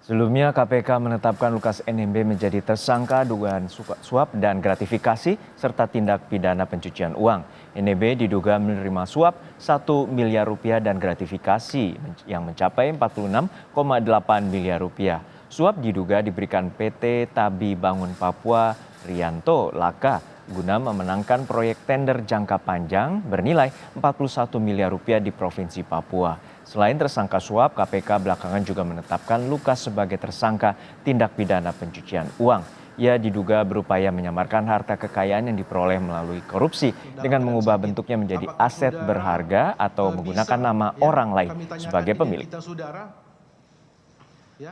Sebelumnya KPK menetapkan Lukas NMB menjadi tersangka dugaan suap dan gratifikasi serta tindak pidana pencucian uang. NMB diduga menerima suap 1 miliar rupiah dan gratifikasi yang mencapai 46,8 miliar rupiah. Suap diduga diberikan PT Tabi Bangun Papua Rianto Laka guna memenangkan proyek tender jangka panjang bernilai 41 miliar rupiah di Provinsi Papua. Selain tersangka suap, KPK belakangan juga menetapkan Lukas sebagai tersangka tindak pidana pencucian uang. Ia diduga berupaya menyamarkan harta kekayaan yang diperoleh melalui korupsi dengan mengubah bentuknya menjadi aset berharga atau menggunakan nama orang lain sebagai pemilik.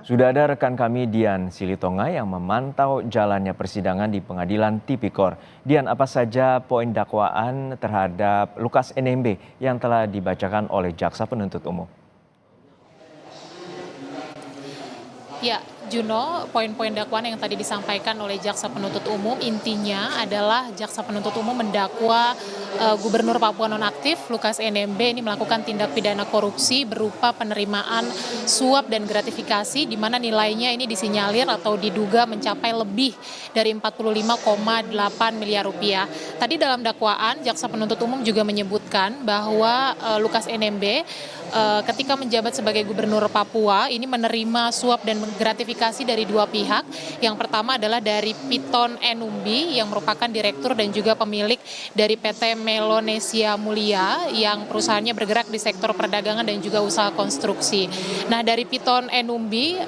Sudah ada rekan kami Dian Silitonga yang memantau jalannya persidangan di Pengadilan Tipikor. Dian, apa saja poin dakwaan terhadap Lukas NMB yang telah dibacakan oleh Jaksa Penuntut Umum? Ya, Juno, poin-poin dakwaan yang tadi disampaikan oleh Jaksa Penuntut Umum intinya adalah Jaksa Penuntut Umum mendakwa Gubernur Papua Nonaktif Lukas NMB ini melakukan tindak pidana korupsi berupa penerimaan suap dan gratifikasi di mana nilainya ini disinyalir atau diduga mencapai lebih dari 45,8 miliar rupiah. Tadi dalam dakwaan Jaksa Penuntut Umum juga menyebutkan bahwa Lukas NMB ketika menjabat sebagai Gubernur Papua ini menerima suap dan gratifikasi dari dua pihak. Yang pertama adalah dari Piton Enumbi yang merupakan direktur dan juga pemilik dari PT Melonesia Mulia yang perusahaannya bergerak di sektor perdagangan dan juga usaha konstruksi. Nah, dari Piton Enumbi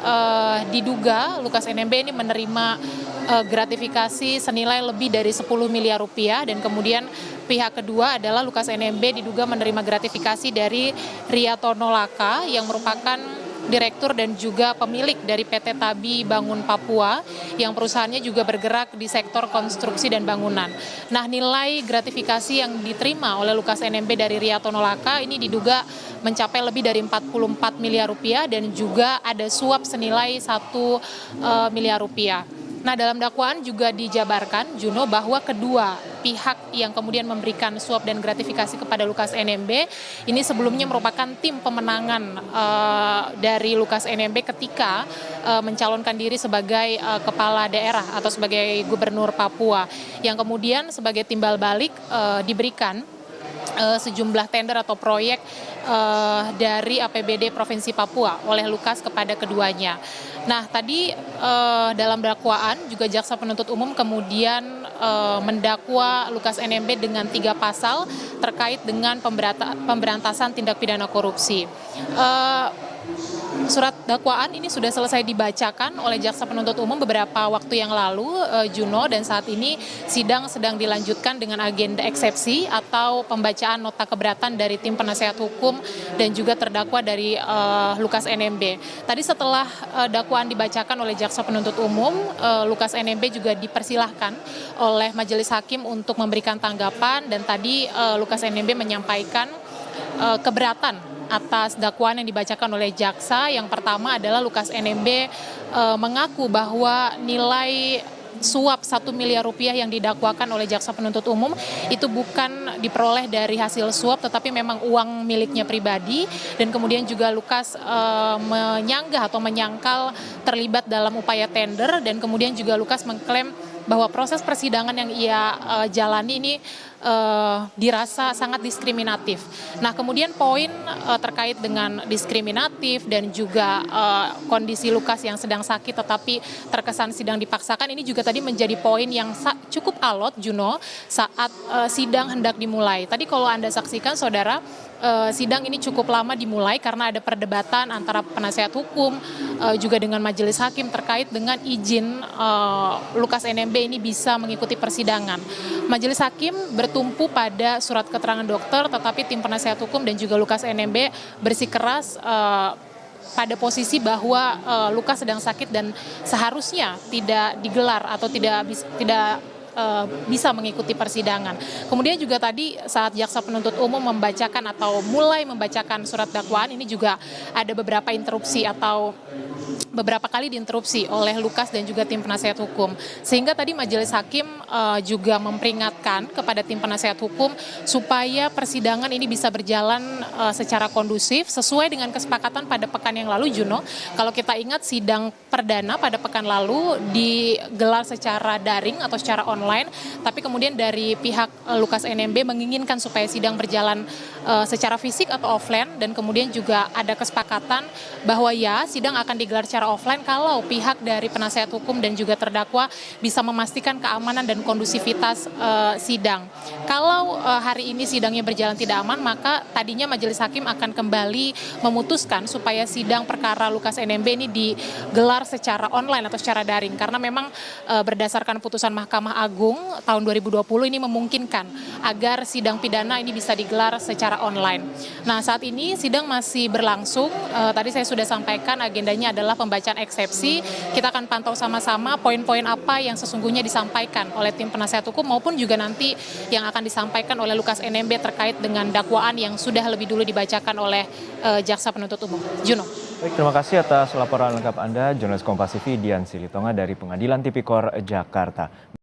diduga Lukas NMB ini menerima gratifikasi senilai lebih dari 10 miliar rupiah dan kemudian pihak kedua adalah Lukas NMB diduga menerima gratifikasi dari Rianto Laka yang merupakan direktur dan juga pemilik dari PT Tabi Bangun Papua yang perusahaannya juga bergerak di sektor konstruksi dan bangunan. Nah, nilai gratifikasi yang diterima oleh Lukas NMB dari Rianto Laka ini diduga mencapai lebih dari 44 miliar rupiah dan juga ada suap senilai 1 miliar rupiah. Nah, dalam dakwaan juga dijabarkan, Juno, bahwa kedua pihak yang kemudian memberikan suap dan gratifikasi kepada Lukas NMB ini sebelumnya merupakan tim pemenangan dari Lukas NMB ketika mencalonkan diri sebagai kepala daerah atau sebagai gubernur Papua, yang kemudian sebagai timbal balik diberikan sejumlah tender atau proyek dari APBD Provinsi Papua oleh Lukas kepada keduanya. Nah, tadi dalam dakwaan juga Jaksa Penuntut Umum kemudian mendakwa Lukas NMB dengan 3 pasal terkait dengan pemberantasan tindak pidana korupsi. Surat dakwaan ini sudah selesai dibacakan oleh Jaksa Penuntut Umum beberapa waktu yang lalu, Juno, dan saat ini sidang sedang dilanjutkan dengan agenda eksepsi atau pembacaan nota keberatan dari tim penasehat hukum dan juga terdakwa dari Lukas NMB. Tadi setelah dakwaan dibacakan oleh Jaksa Penuntut Umum, Lukas NMB juga dipersilahkan oleh Majelis Hakim untuk memberikan tanggapan dan tadi Lukas NMB menyampaikan keberatan atas dakwaan yang dibacakan oleh jaksa. Yang pertama adalah Lukas NMB mengaku bahwa nilai suap 1 miliar rupiah yang didakwakan oleh Jaksa Penuntut Umum itu bukan diperoleh dari hasil suap tetapi memang uang miliknya pribadi, dan kemudian juga Lukas menyanggah atau menyangkal terlibat dalam upaya tender, dan kemudian juga Lukas mengklaim bahwa proses persidangan yang ia jalani ini dirasa sangat diskriminatif. Nah, kemudian poin terkait dengan diskriminatif dan juga kondisi Lukas yang sedang sakit tetapi terkesan sidang dipaksakan ini juga tadi menjadi poin yang cukup alot, Juno, saat sidang hendak dimulai. Tadi kalau Anda saksikan, saudara, sidang ini cukup lama dimulai karena ada perdebatan antara penasehat hukum juga dengan majelis hakim terkait dengan izin Lukas NMB ini bisa mengikuti persidangan. Majelis hakim bertumpu pada surat keterangan dokter, tetapi tim penasehat hukum dan juga Lukas NMB bersikeras pada posisi bahwa Lukas sedang sakit dan seharusnya tidak digelar atau tidak bisa mengikuti persidangan. Kemudian juga tadi saat jaksa penuntut umum membacakan atau mulai membacakan surat dakwaan, ini juga ada beberapa interupsi atau beberapa kali diinterupsi oleh Lukas dan juga tim penasehat hukum. Sehingga tadi majelis hakim juga memperingatkan kepada tim penasehat hukum supaya persidangan ini bisa berjalan secara kondusif sesuai dengan kesepakatan pada pekan yang lalu, Juno. Kalau kita ingat sidang perdana pada pekan lalu digelar secara daring atau secara online, tapi kemudian dari pihak Lukas NMB menginginkan supaya sidang berjalan secara fisik atau offline, dan kemudian juga ada kesepakatan bahwa ya sidang akan digelar secara offline kalau pihak dari penasehat hukum dan juga terdakwa bisa memastikan keamanan dan kondusivitas sidang. Kalau hari ini sidangnya berjalan tidak aman, maka tadinya majelis hakim akan kembali memutuskan supaya sidang perkara Lukas NMB ini digelar secara online atau secara daring, karena memang berdasarkan putusan Mahkamah Agung tahun 2020 ini memungkinkan agar sidang pidana ini bisa digelar secara online. Nah, saat ini sidang masih berlangsung. Tadi saya sudah sampaikan agendanya adalah pembacaan eksepsi. Kita akan pantau sama-sama poin-poin apa yang sesungguhnya disampaikan oleh tim penasehat hukum maupun juga nanti yang akan disampaikan oleh Lukas NMB terkait dengan dakwaan yang sudah lebih dulu dibacakan oleh jaksa penuntut umum. Juno. Baik, terima kasih atas laporan lengkap Anda, jurnalis Kompas TV Dian Silitonga dari Pengadilan Tipikor Jakarta.